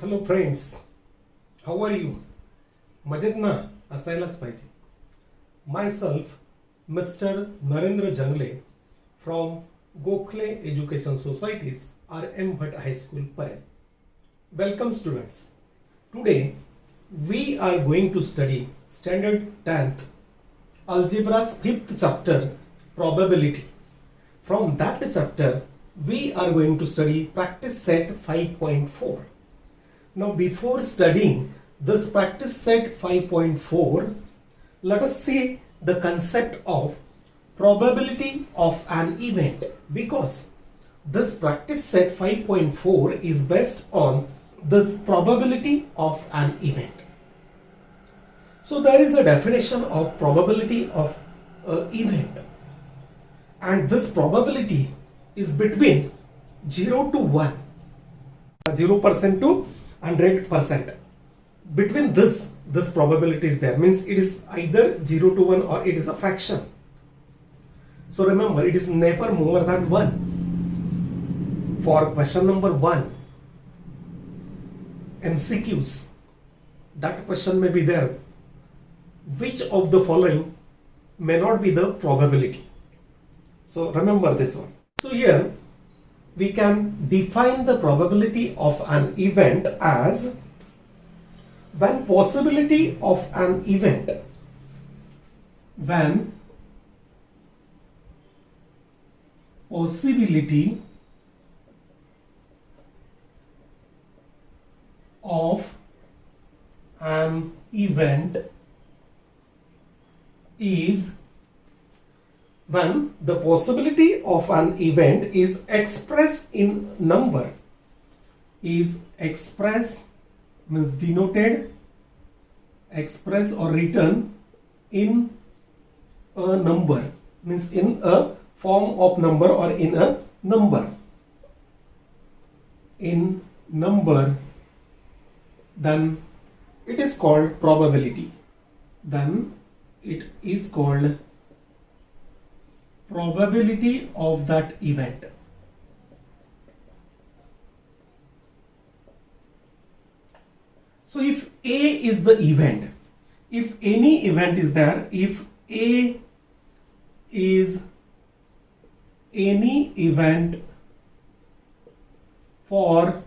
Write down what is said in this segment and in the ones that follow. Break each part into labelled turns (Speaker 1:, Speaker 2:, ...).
Speaker 1: Hello friends, how are you? मजेत ना? असायलाच पाहिजे. Myself mister Narendra Jangale from Gokhale education society's RM Bhatt High School, Parel. Welcome students. Today we are going to study standard 10th algebra's 5th chapter, probability. From that chapter we are going to study practice set 5.4. Now before studying this practice set 5.4, let us see the concept of probability of an event, because this practice set 5.4 is based on this probability of an event. So there is a definition of probability of an event, and this probability is between 0 to 1, 0% to 100%. Between this probability is there, means it is either 0 to 1 or it is a fraction. So remember, it is never more than 1. For question number 1 MCQs, that question may be there: which of the following may not be the probability? So remember this one. So here we can define the probability of an event as when possibility of an event is when the possibility of an event is expressed in number, is expressed means denoted, expressed or written in a number, means in a form of number or in a number, then it is called probability. Then it is called probability of that event. So if A is the event, if any event is there, if A is any event for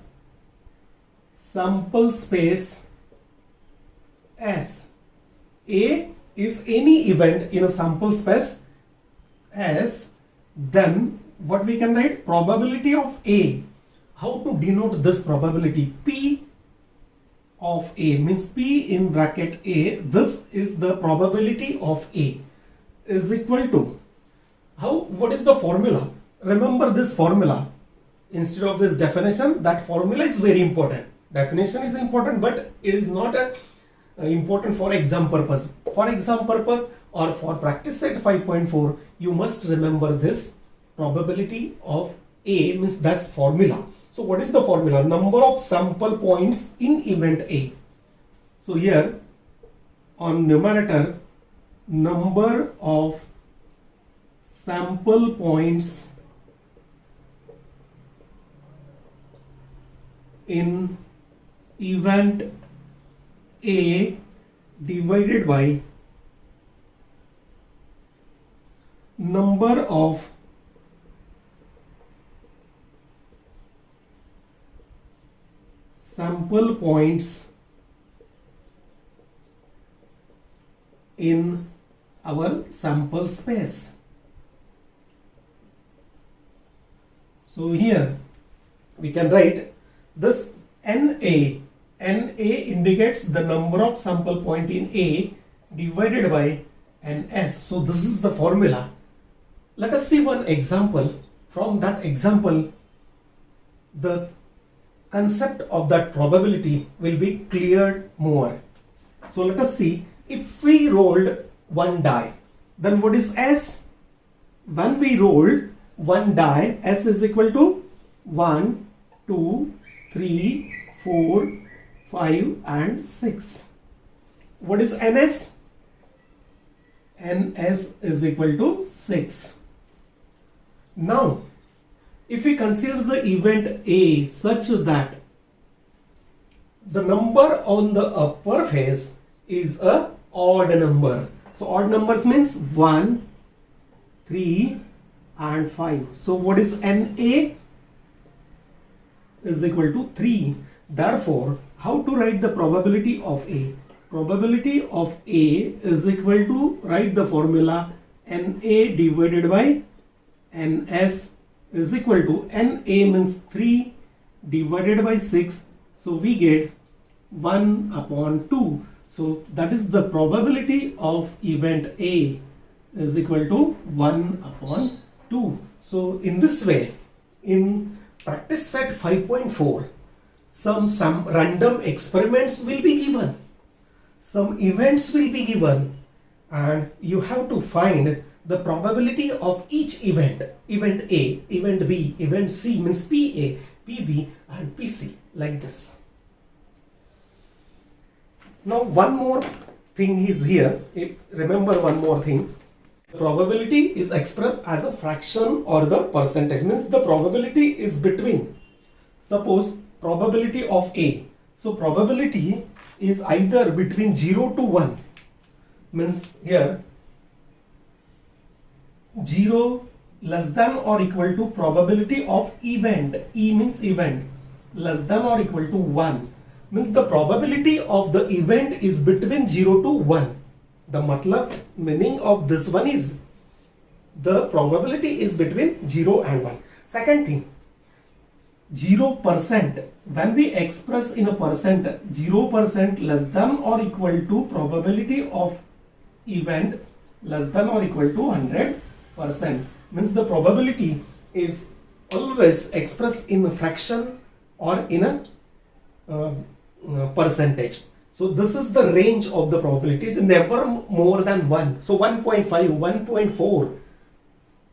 Speaker 1: sample space S, A is any event in a sample space S, then what we can write? Probability of A. How to denote this probability? P of A, means P in bracket A, this is the probability of A, is equal to, what is the formula? Remember this formula instead of this definition. That formula is very important. Definition is important, but it is not important for exam purpose. For exam purpose or for practice set 5.4, you must remember this probability of A, means that's formula. So what is the formula? Number of sample points in event A. So here on numerator, number of sample points in event A divided by number of sample points in our sample space. So here we can write this NA. NA indicates the number of sample point in A divided by NS. So this is the formula. Let us see one example. From that example, the concept of that probability will be cleared more. So let us see, if we rolled one die, then what is S? When we rolled one die, S is equal to 1, 2, 3, 4, 5 and 6. What is NS? NS is equal to 6. Now if we consider the event A such that the number on the upper face is a odd number. So odd numbers means 1, 3 and 5. So what is NA? Is equal to 3. Therefore, how to write the probability of A? Probability of A is equal to, write the formula, NA divided by NS is equal to, NA means 3 divided by 6. So we get 1 upon 2. So that is the probability of event A is equal to 1 upon 2. So in this way, in practice set 5.4, some random experiments will be given, some events will be given, and you have to find the probability of each event. Event A, event B, event C means PA, PB and PC, like this. Now one more thing is here. Remember one more thing. Probability is expressed as a fraction or the percentage, means the probability is between, suppose probability of A. So probability is either between 0 to 1, means here 0 less than or equal to probability of event, E means event, less than or equal to 1, means the probability of the event is between 0 to 1. The matlab, meaning of this one is the probability is between 0 and 1. Second thing, 0%, when we express in a percent, 0% less than or equal to probability of event less than or equal to 100%, means the probability is always expressed in a fraction or in a percentage. So this is the range of the probability, is never more than 1. So 1.5, 1.4,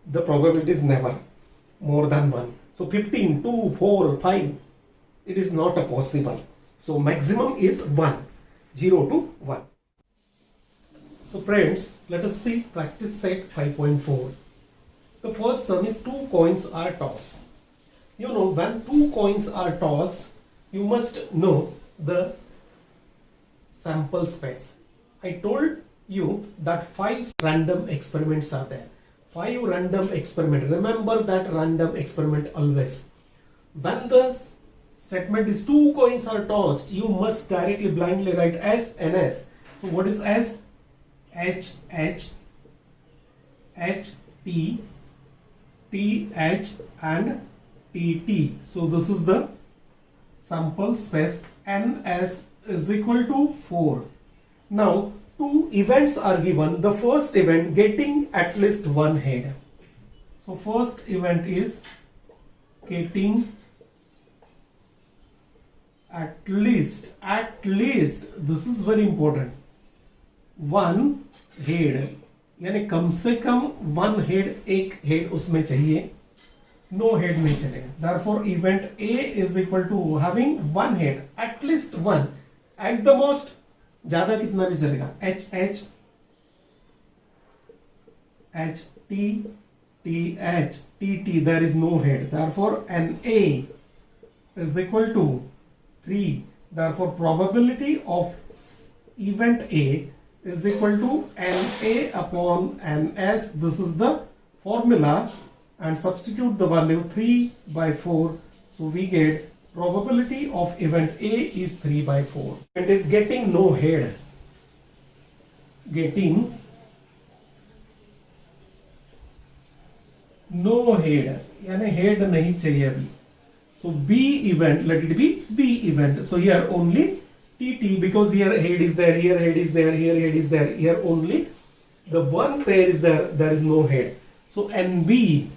Speaker 1: the probability is never more than 1. So 15, 2, 4, 5, it is not a possible. So maximum is 1, 0 to 1. So friends, let us see practice set 5.4. The first sum is 2 coins are tossed. You know, when 2 coins are tossed, you must know the sample space. I told you that 5 random experiments are there. 5 random experiments. Remember that random experiment always. When the statement is 2 coins are tossed, you must directly blindly write S and S. So what is S? H, H, H, T, T, H and T, T. So this is the sample space. NS is equal to 4. Now 2 events are given. The first event getting at least 1 head. So first event is getting at least, this is very important, 1 head, यानी कम से कम 1 head, एक head उसमें चाहिए, no head नहीं चलेगा. Therefore event A is equal to having 1 head, at least 1, at the most ज्यादा कितना भी चलेगा, H, H, H, T, T, H, T, T, there is no head. Therefore NA is equal to 3. Therefore probability of event A is equal to NA upon NS. This is the formula, and substitute the value 3 by 4. So we get probability of event A is 3 by 4. It is getting no head. Getting no head, यानी head नहीं चाहिए अभी. So B event, let it be B event. So here only TT, because here head is there, here head is there, here head is there, here only the one pair is there, there is no head. So NB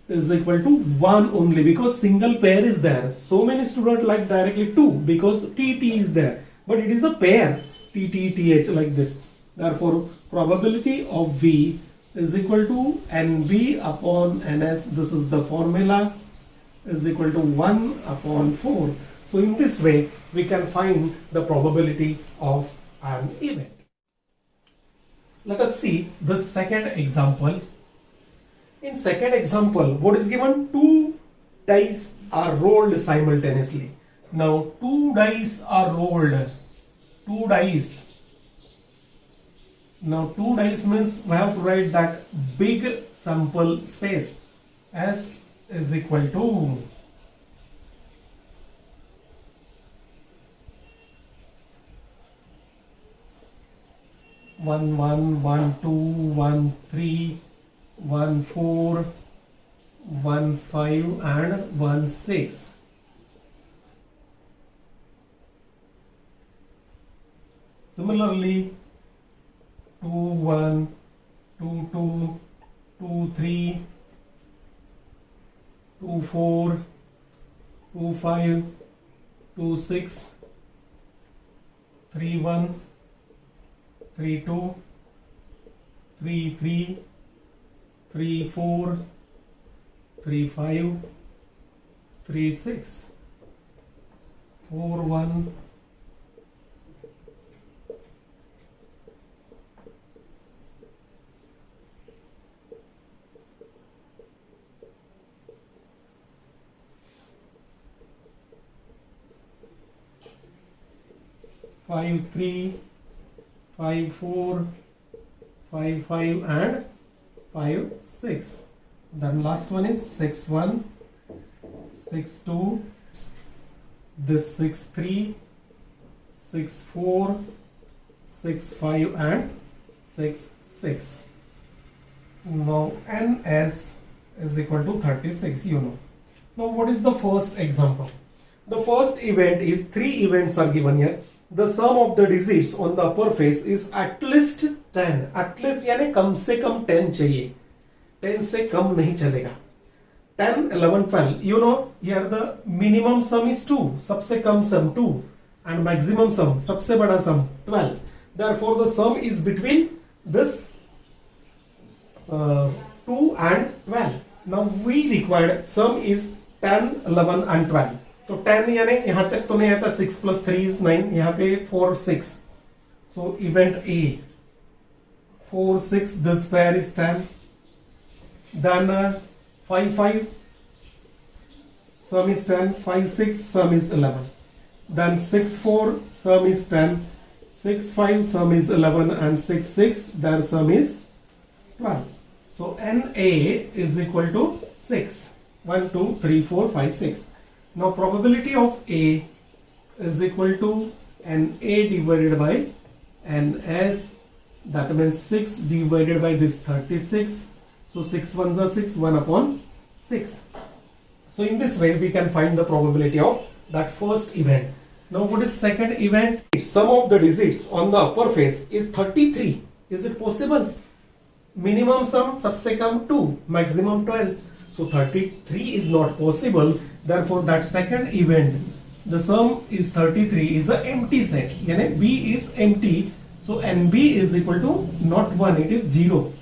Speaker 1: is equal to 1 only, because single pair is there. So many students like directly 2 because TT is there, but it is a pair, TT, TH, like this. Therefore probability of V is equal to NB upon NS. This is the formula, is equal to 1 upon 4. So in this way we can find the probability of an event. Let us see the second example. In second example, what is given? 2 dice are rolled simultaneously. Now two dice are rolled. Two dice. Now two dice means we have to write that big sample space. S is equal to one one, 1 2, 1 3, 1 4, 1 5 and 1 6. Similarly 2 1, 2 2, 2 3, 2 4, 2 5, 2 6, 3 1, 3 2, 3 3, 3 4, 3 5, 3 6, 4 1, 5 3, 5 4, 5 5 and 5 6. Then last one is 6 1, 6 2, this 6 3, 6 4, 6 5 and 6 6. Now NS is equal to 36, you know. Now what is the first example? The first event is 3 events are given here. The sum of the digits on the upper face is at least 10. At least यानी कम से कम 10 चाहिए. 10 से कम नहीं चलेगा. 10, 11, 12. You know here the minimum sum is 2. सबसे कम sum 2 and maximum sum सबसे बड़ा sum 12. Therefore the sum is between this 2 and 12. Now we required sum is 10, 11 and 12. तो 10 यानी यहां तक तो नहीं आता. 6 plus 3 is 9. यहाँ पे 4 6. So event A 4 6, this pair is 10. Then 5 5 sum is 10. 5 6 sum is 11. Then 6 4 sum is 10. 6 5 sum is 11 and 6 6 their sum is 12. So NA is equal to 6. 1 2 3 4 5 6. Now probability of A is equal to NA divided by NS. That means 6 divided by this 36. So 6 ones are 6, 1 upon 6. So in this way we can find the probability of that first event. Now what is second event? Sum of the digits on the upper face is 33. Is it possible? Minimum sum सबसे कम 2, maximum 12. So 33 is not possible. Therefore that second event, the sum is 33, is an empty set. यानी B is empty. So NB is equal to not 1, it is 0.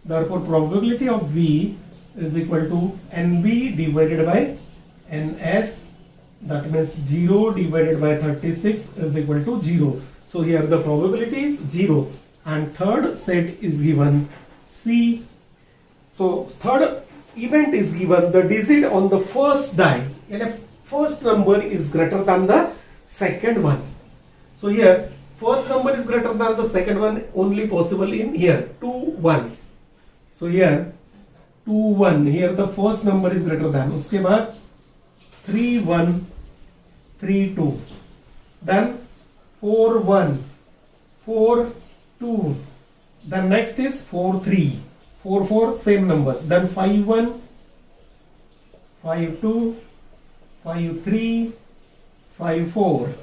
Speaker 1: Therefore probability of B is equal to NB divided by NS. That means 0 divided by 36 is equal to 0. So here the probability is 0. And third set is given C. So third event is given the digit on the first die. And first number is greater than the second one. So here first number is greater than the second one only possible in here 2 1. So here 2 1. Here the first number is greater than. उसके बाद 3 1 3 2. Then 4 1 4 2. Then next is 4 3. 4 4 same numbers. Then 5 1 5 2 5 3 5 4.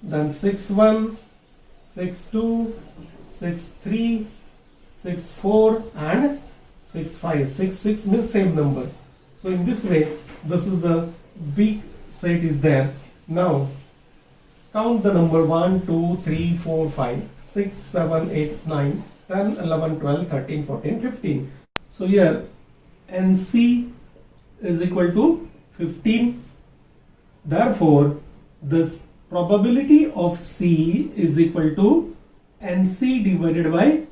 Speaker 1: Then 6 1 6 2 6 3 6 4 and 6 5. 6 6 means same number. So in this way this is the big set is there. Now count the number 1 2 3 4 5 6 7 8 9 10 11 12 13 14 15. So here NC is equal to 15. Therefore this probability of C is equal to NC divided by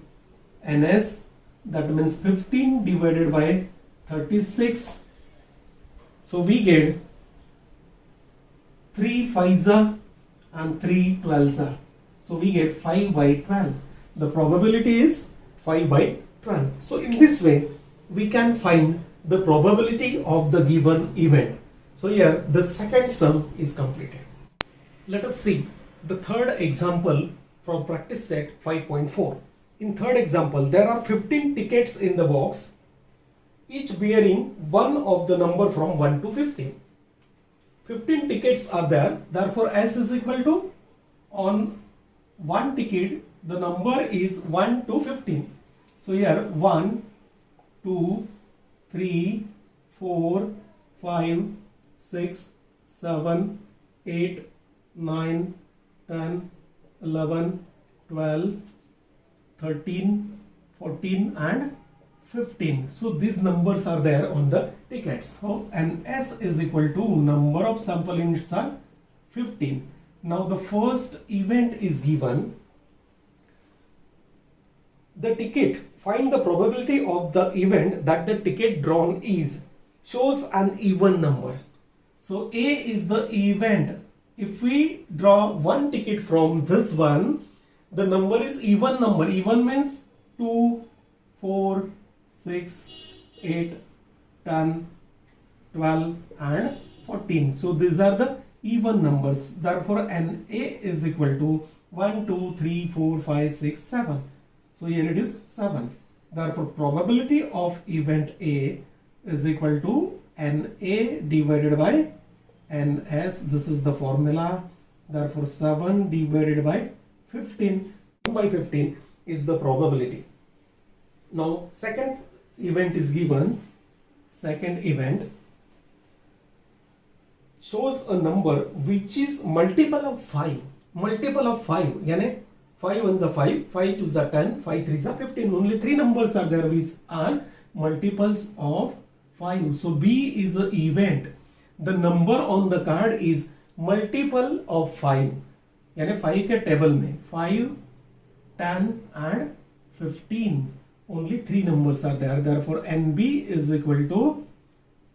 Speaker 1: NS. That means 15 divided by 36. So we get 3 5s and 3 12s. So we get 5 by 12. The probability is 5 by 12. So in this way, we can find the probability of the given event. So here the second sum is completed. Let us see the third example from practice set 5.4. In third example, there are 15 tickets in the box, each bearing one of the number from 1 to 15. 15 tickets are there, therefore S is equal to, on one ticket the number is 1 to 15. So here 1, 2, 3, 4, 5, 6, 7, 8, 9, 10, 11, 12, 13, 14 and 15. So these numbers are there on the tickets. So and S is equal to number of sample units are 15. Now the first event is given. The ticket, find the probability of the event that the ticket drawn is, shows an even number. So A is the event. If we draw one ticket from this one, the number is even number. Even means 2, 4, 6, 8, 10, 12 and 14. So these are the even numbers. Therefore NA is equal to 1, 2, 3, 4, 5, 6, 7. So here it is 7. Therefore probability of event A is equal to NA divided by NS. This is the formula. Therefore 7 divided by 15. 1 by 15 is the probability. Now second event is given. Second event shows a number which is multiple of 5. Multiple of 5. Yani 5 ones are 5, 5 twos are 10, 5 threes are 15. Only 3 numbers are there which are multiples of 5. So B is the event. The number on the card is multiple of 5. यानी 5 के table में 5, 10 and 15. Only 3 numbers are there. Therefore NB is equal to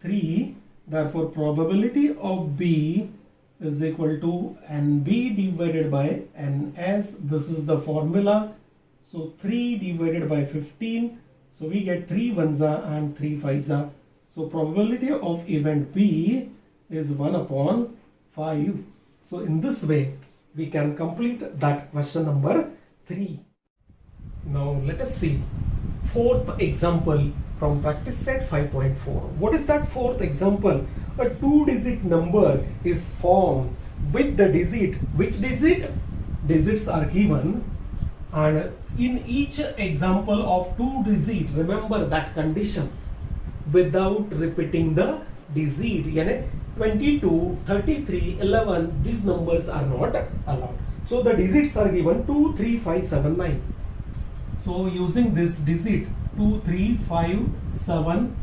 Speaker 1: 3. Therefore probability of B is equal to NB divided by NS. This is the formula. So 3 divided by 15. So we get 3 ones and 3 fives. So probability of event B is 1 upon 5. So in this way we can complete that question number 3. Now let us see fourth example from practice set 5.4. What is that fourth example? A 2-digit number is formed with the digit. Which digit? Digits are given, and in each example of 2 digit, remember that condition without repeating the digit. Yani 22, 33, 11, these numbers are not allowed. So the digits are given 2, 3, 5, 7, 9. So using this digit 2, 3, 5, 7,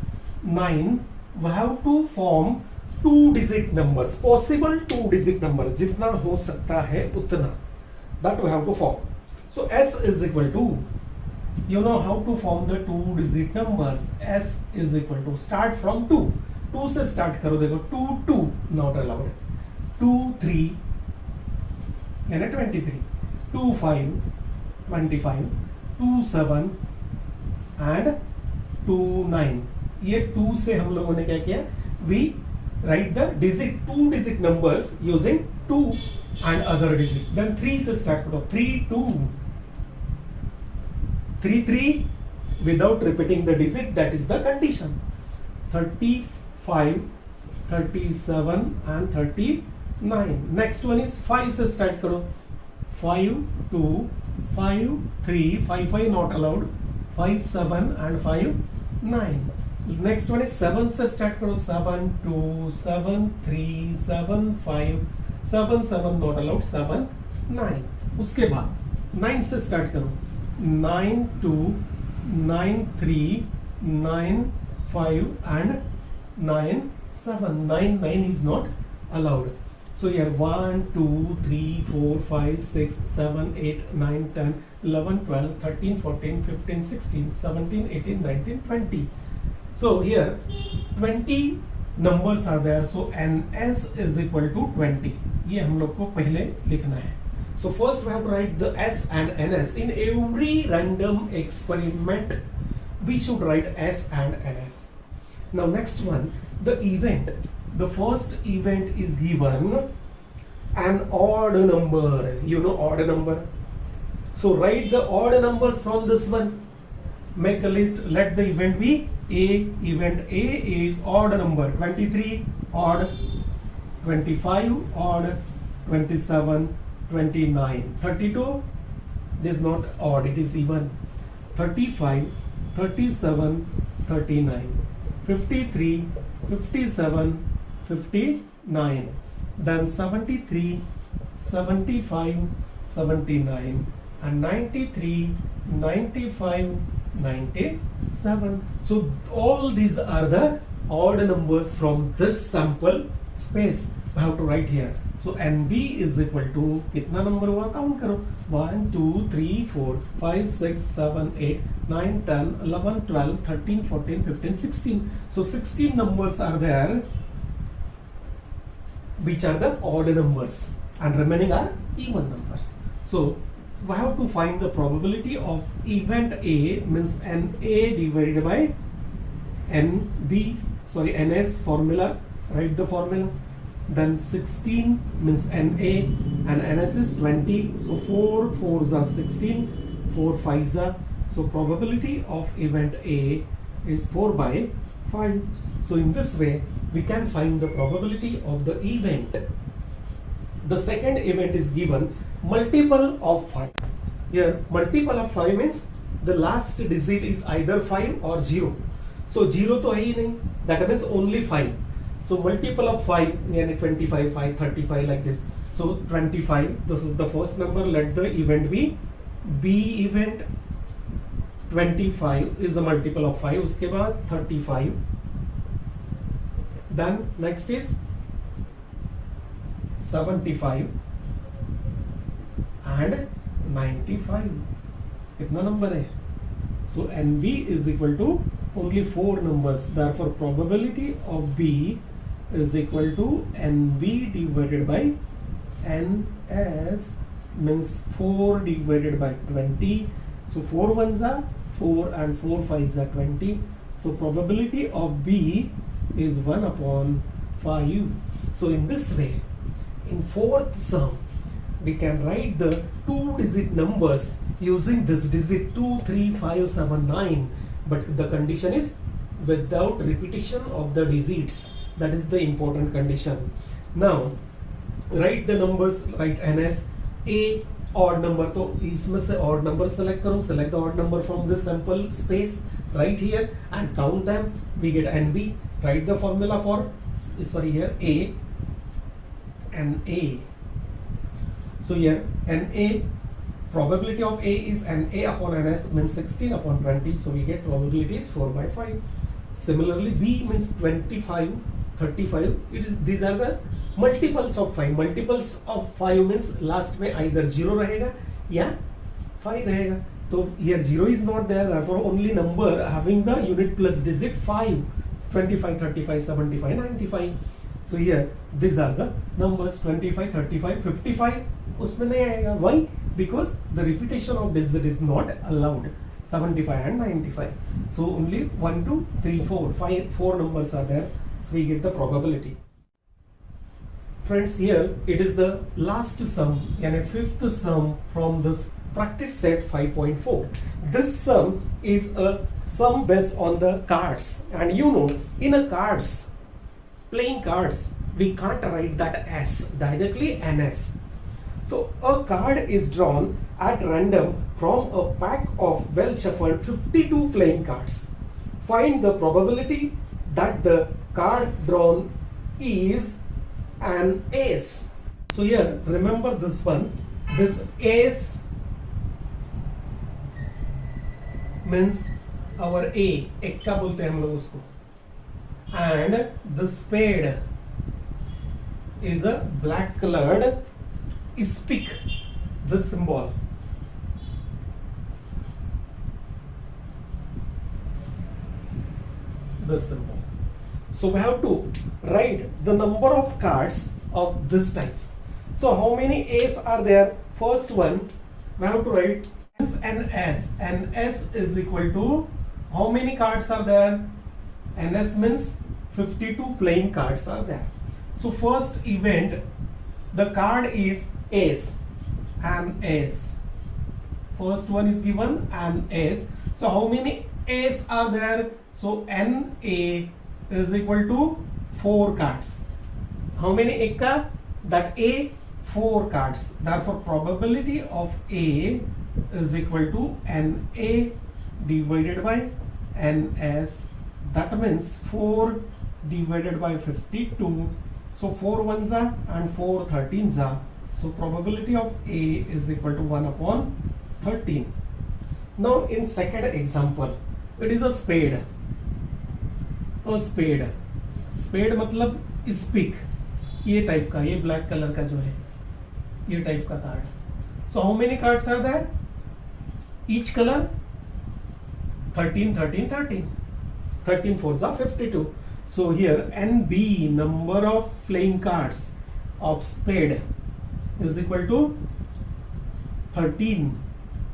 Speaker 1: 9, we have to form 2-digit numbers. Possible 2-digit number, जितना हो सकता है उतना, that we have to form. So S is equal to, you know how to form the 2-digit numbers. S is equal to, start from 2. 2 से start करो, देखो 2, 2 not allowed. 2, 3 यानी 23. 2, 5 25. 2, 7 and 2, 9. ये 2 से हम लोगों ने क्या किया? We write the digit 2-digit numbers using 2 and other digits. Then 3 से start करो. 3, 2. 3, 3 without repeating the digit. That is the condition. 35, 37 and 39. Next one is 5 से start करो. 5, 2, 5, 3, 5, 5 not allowed. 5, 7 and 5, 9. Next one is 7 से start करो. 7, 2, 7, 3, 7, 5, 7, 7 not allowed. 7, 9. उसके बाद 9 से start करो. 9, 2, 9, 3, 9, 5 and 9, 7. 9, 9 is not allowed. So here 1, 2, 3, 4, 5, 6, 7, 8, 9, 10, 11, 12, 13, 14, 15, 16, 17, 18, 19, 20. So here 20 numbers are there, so ns is equal to 20. ये हम लोग को पहले लिखना है. So first we have to write the s and ns. In every random experiment we should write s and ns. Now next one, the event. The first event is given an odd number. You know odd number. So write the odd numbers from this one. Make a list. Let the event be A. Event A is odd number 23, odd 25, odd 27, 29, 32. It is not odd, it is even. 35, 37, 39, 53, 57, 59. Then 73, 75, 79, and 93, 95, 97. So all these are the odd numbers from this sample space. I have to write here. So NB is equal to कितना number हुआ, count करो. 1 2 3 4 5 6 7 8 9 10 11 12 13 14 15 16. So 16 numbers are there which are the odd numbers and remaining are even numbers. So we have to find the probability of event A, means NA divided by NS formula. Write the formula. Then 16 means NA and NS is 20. So 4 4s are 16, 4 5s are. So probability of event A is 4 by 5. So in this way we can find the probability of the event. The second event is given multiple of 5. Here multiple of 5 means the last digit is either 5 or 0. So 0 तो है ही नहीं, that means only 5. So multiple of 5 यानी 25, 5, 35 like this. So 25, this is the first number. Let the event be B event. 25 is a multiple of 5. उसके बाद 35. Then next is 75 and 95. कितना number है? So NB is equal to only 4 numbers. Therefore probability of B is equal to NB divided by NS, means 4 divided by 20. So 4 ones are 4 and 4 5s are 20. So probability of B is 1 upon 5. So in this way, in fourth sum, we can write the 2-digit numbers using this digit 2, 3, 5, 7, 9. But the condition is without repetition of the digits. That is the important condition. Now, write the numbers, write NS. A odd number, तो इसमें से odd number select करो. Select the odd number from this sample space right here and count them. We get NB. Write the formula for, sorry, here A and A. So here NA, probability of A is NA upon NS, means 16 upon 20. So we get probability is 4 by 5. Similarly B means 25, 35. These are the multiples of 5. Multiples of 5 means last में either 0 रहेगा या 5 रहेगा. So here 0 is not there, therefore only number having the unit plus digit 5. 25, 35, 75, 95. So here these are the numbers 25, 35, 55. उसमें नहीं आएगा. Why? Because the repetition of digit is not allowed. 75 and 95. So only 1, 2, 3, 4, 5, 4 numbers are there. So we get the probability. Friends, here it is the last sum, yani fifth sum from this practice set 5.4. This sum is a sum based on the cards, and you know, in a cards, playing cards, we can't write that S directly, NS. So a card is drawn at random from a pack of well shuffled 52 playing cards. Find the probability that the card drawn is an ace. So here remember this one, this ace means our A, Ekka बोलते हैं हम लोग उसको, and the spade is a black colored stick, this symbol. This symbol. So we have to write the number of cards of this type. So how many A's are there? First one, we have to write NS. NS is equal to, how many cards are there? NS means 52 playing cards are there. So first event, the card is Ace, an Ace. First one is given, an Ace. So how many A's are there? So NA is equal to 4 cards. How many Eka? That A, 4 cards. Therefore probability of A is equal to NA divided by NS. That means 4 divided by 52. So 4 ones are and 4 13s are. So probability of A is equal to 1 upon 13. Now in second example, it is a spade. A spade. Spade मतलब speak, ये type का, ये black colour का जो है, ये type का card. So how many cards are there? Each color 13, 13, 13. 13 fours are 52. So here NB, number of playing cards of spade, is equal to 13.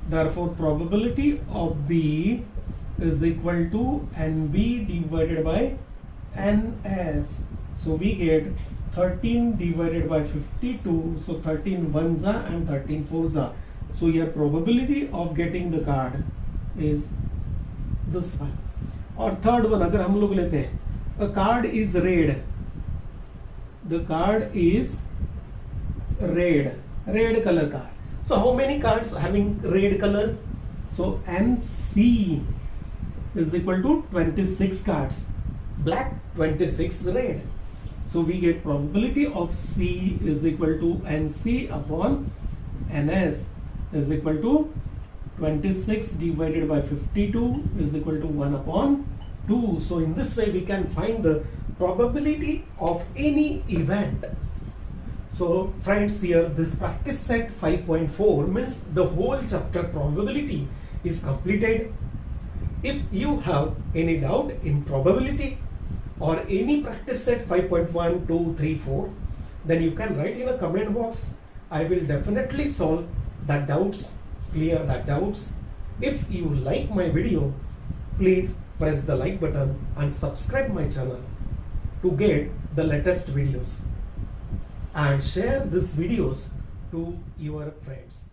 Speaker 1: Therefore probability of B is equal to NB divided by NS. So we get 13 divided by 52. So 13 ones are and 13 fours are. So your probability of getting the card is this one. और third one अगर हम लोग लेते हैं, a card is red. The card is red. Red color card. So how many cards having red color? So NC is equal to 26 cards. Black, 26 red. So we get probability of C is equal to NC upon NS is equal to 26 divided by 52 is equal to 1 upon 2. So in this way we can find the probability of any event. So friends, here this practice set 5.4 means the whole chapter probability is completed. If you have any doubt in probability or any practice set 5.1, 2, 3, 4, then you can write in a comment box. I will definitely solve the doubts, clear the doubts. If you like my video, please press the like button and subscribe my channel to get the latest videos, and share these videos to your friends.